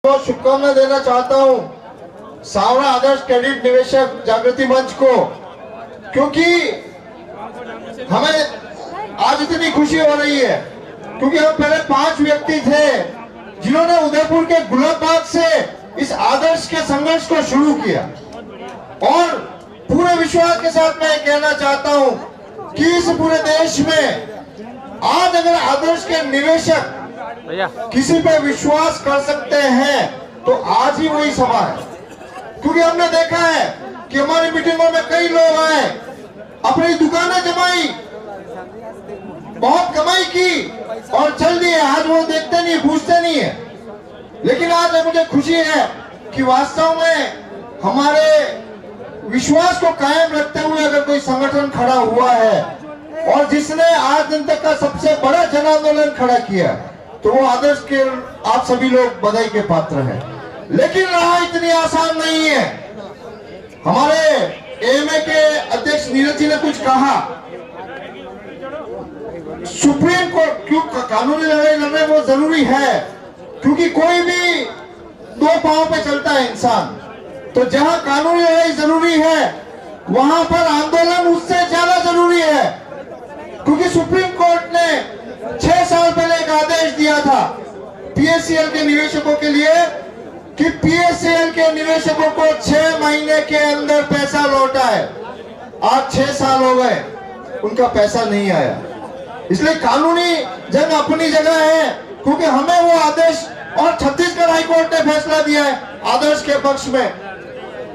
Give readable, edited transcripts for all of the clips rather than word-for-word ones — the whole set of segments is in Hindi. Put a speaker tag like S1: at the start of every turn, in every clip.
S1: बहुत शुभकामना देना चाहता हूं सावरा आदर्श क्रेडिट निवेशक जागृति मंच को, क्योंकि हमें आज इतनी खुशी हो रही है क्योंकि हम पहले 5 व्यक्ति थे जिन्होंने उदयपुर के गुलाबबाग से इस आदर्श के संघर्ष को शुरू किया। और पूरे विश्वास के साथ मैं कहना चाहता हूं कि इस पूरे देश में आज अगर आदर्श के निवेशक किसी पे विश्वास कर सकते हैं तो आज ही वही सभा है। क्योंकि हमने देखा है कि हमारी मीटिंगों में कई लोग आए, अपनी दुकानें जमाई, बहुत कमाई की और चल दिए। आज वो देखते नहीं, पूछते नहीं है। लेकिन आज मुझे खुशी है कि वास्तव में हमारे विश्वास को कायम रखते हुए अगर कोई संगठन खड़ा हुआ है और जिसने आज दिन तक का सबसे बड़ा जन आंदोलन खड़ा किया, तो वो आदर्श के आप सभी लोग बधाई के पात्र हैं। लेकिन राह इतनी आसान नहीं है। हमारे एएमए के अध्यक्ष नीरज जी ने कुछ कहा, सुप्रीम कोर्ट क्यों कानूनी लड़ाई लड़ने वो जरूरी है, क्योंकि कोई भी 2 पांव पे चलता है इंसान। तो जहां कानूनी लड़ाई जरूरी है वहां पर आंदोलन उससे ज्यादा जरूरी है, क्योंकि सुप्रीम कोर्ट ने 6 साल पहले एक आदेश दिया था पीएससीएल के निवेशकों के लिए कि पीएससीएल के निवेशकों को 6 महीने के अंदर पैसा लौटा है। आज 6 साल हो गए, उनका पैसा नहीं आया। इसलिए कानूनी जंग अपनी जगह है, क्योंकि हमें वो आदेश, और छत्तीसगढ़ हाईकोर्ट ने फैसला दिया है आदर्श के पक्ष में,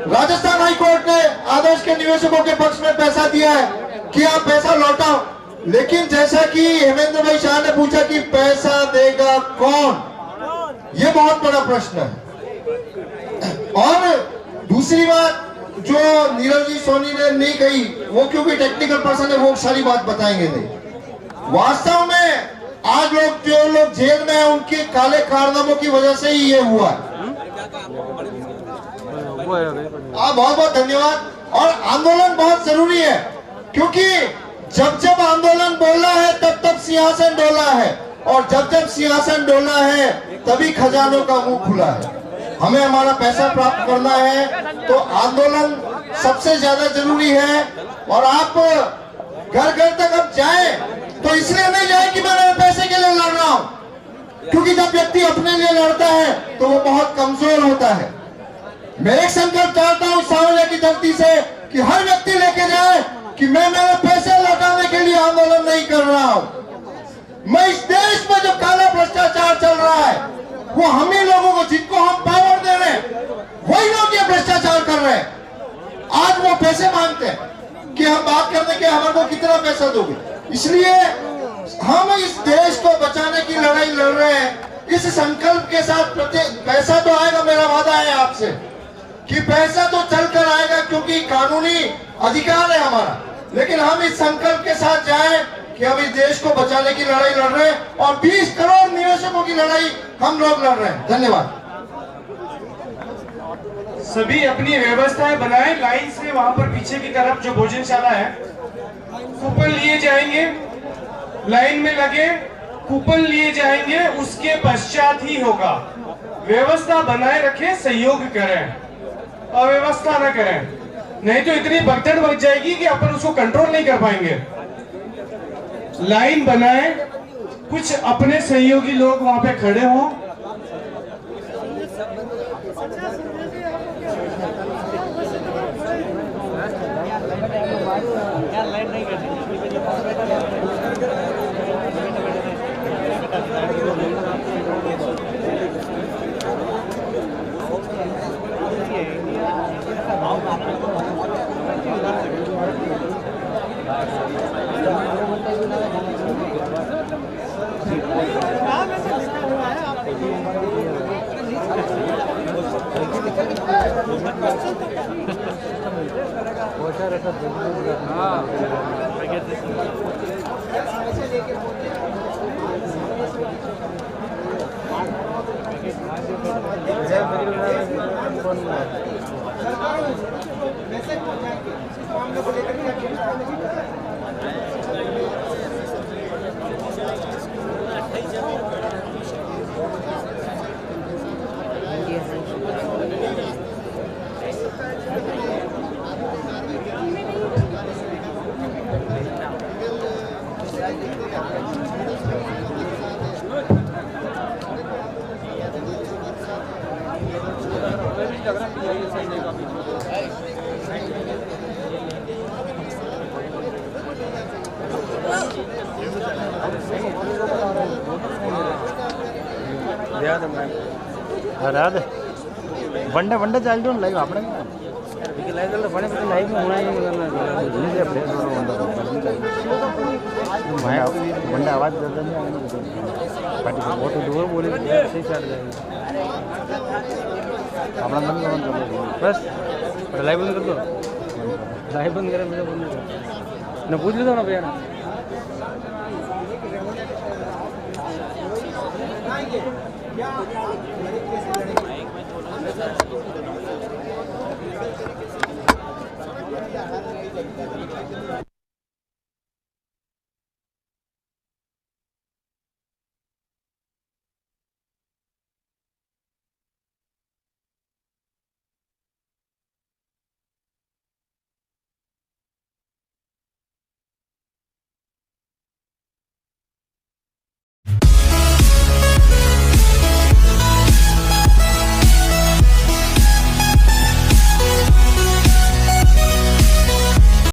S1: राजस्थान हाईकोर्ट ने आदर्श के निवेशकों के पक्ष में पैसा दिया है कि आप पैसा लौटाओ। लेकिन जैसा कि हेमेंद्र भाई शाह ने पूछा कि पैसा देगा कौन, ये बहुत बड़ा प्रश्न है। और दूसरी बात जो नीरज जी सोनी ने नहीं कही, वो क्योंकि टेक्निकल पर्सन है, वो सारी बात बताएंगे नहीं। वास्तव में आज जो लोग जेल में हैं उनके काले कारनामों की वजह से ही ये हुआ है। बहुत बहुत धन्यवाद। और आंदोलन बहुत जरूरी है, क्योंकि जब जब आंदोलन बोला है तब तब सिंहासन डोला है, और जब जब सिंहासन डोला है तभी खजानों का मुंह खुला है। हमें हमारा पैसा प्राप्त करना है तो आंदोलन सबसे ज्यादा जरूरी है। और आप घर घर तक अब जाए तो इसलिए नहीं जाए कि मैं मेरे पैसे के लिए लड़ रहा हूं, क्योंकि जब व्यक्ति अपने लिए लड़ता है तो वो बहुत कमजोर होता है। मैं एक संकल्प चाहता हूं सावरा की धरती से कि हर व्यक्ति लेके जाए कि मैं मेरे पैसे लौटाने के लिए आंदोलन नहीं कर रहा हूं। मैं इस देश में जो काला भ्रष्टाचार चल रहा है वो हम ही लोगों को, जिनको हम पावर दे रहे हैं, वही लोग ये भ्रष्टाचार कर रहे हैं। आज वो पैसे मांगते हैं कि हम बात करने के हमारे को कितना पैसा दोगे। इसलिए हम इस देश को बचाने की लड़ाई लड़ रहे हैं इस संकल्प के साथ। पैसा तो आएगा, मेरा वादा है आपसे कि पैसा तो चलकर आएगा, क्योंकि कानूनी अधिकार है हमारा। लेकिन हम इस संकल्प के साथ जाएं कि हम इस देश को बचाने की लड़ाई लड़ रहे हैं और 20 करोड़ निवेशकों की लड़ाई हम लोग लड़ रहे हैं। धन्यवाद।
S2: सभी अपनी व्यवस्थाएं बनाएं, लाइन से वहां पर पीछे की तरफ जो भोजनशाला है, कूपन लिए जाएंगे, लाइन में लगे कूपन लिए जाएंगे, उसके पश्चात ही होगा। व्यवस्था बनाए रखें, सहयोग करें, अव्यवस्था न करें, नहीं तो इतनी भगदड़ बढ़ जाएगी कि अपन उसको कंट्रोल नहीं कर पाएंगे। लाइन बनाए, कुछ अपने सहयोगी लोग वहां पे खड़े हों।
S3: रात वनडे वनडे चाल दो लाइव आपने लाइव तो बने तो लाइव में होना ही नहीं है प्लेस वनडे आवाज देता नहीं पार्टी बहुत दूर बोले सही चल जाएगी अपना मन बस लाइव बंद कर दो लाइव बंद करे मुझे बंद ना पूछ लो ना भैया